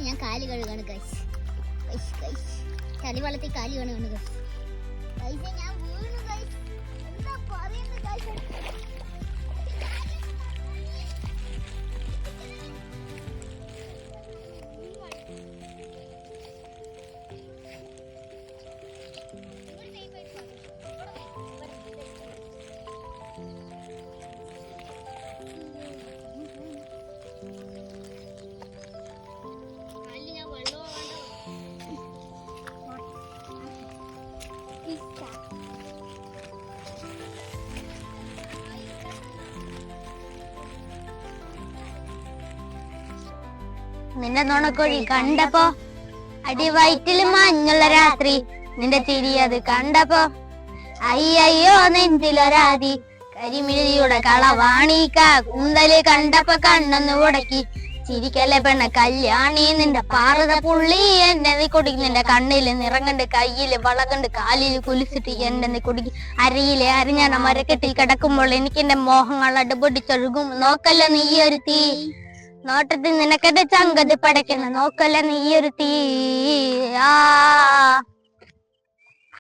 ഞാൻ കാല് കഴുകാണ് ചളി വെള്ളത്തിൽ കാല് കാണുകയാണ് ഞാൻ വീണു എന്താ പറയുന്നത് നിന്റെ നുണക്കോഴി കണ്ടപ്പോ അടിവയറ്റില് മഞ്ഞുള്ള രാത്രി നിന്റെ തിരിയത് കണ്ടപ്പോ അയ്യോ നെഞ്ചിലൊരാതി കരിമിഴിയുടെ കളവാണീക്ക കുന്തല് കണ്ടപ്പോ കണ്ണൊന്ന് ഉടക്കി ചിരിക്കല്ലേ പെണ്ണ കല്യാണി നിന്റെ പാറത പുള്ളി എന്നെ നീ കുടിക്കും നിന്റെ കണ്ണില് നിറങ്ങണ്ട് കയ്യില് വളകണ്ട് കാലില് കുലിച്ചിട്ട് എന്നെ നീ കുടിക്കും അരയിലെ അരിഞ്ഞാണ മരക്കെട്ടിൽ കിടക്കുമ്പോൾ എനിക്ക് എന്റെ മോഹങ്ങൾ അടിപൊടിച്ചൊഴുകും നോക്കല്ല നീ ഒരു തീ നോട്ടത്തിൽ നിനക്കെന്റെ ചങ്കത് പടയ്ക്കുന്ന നോക്കല്ല നീ ഒരു തീ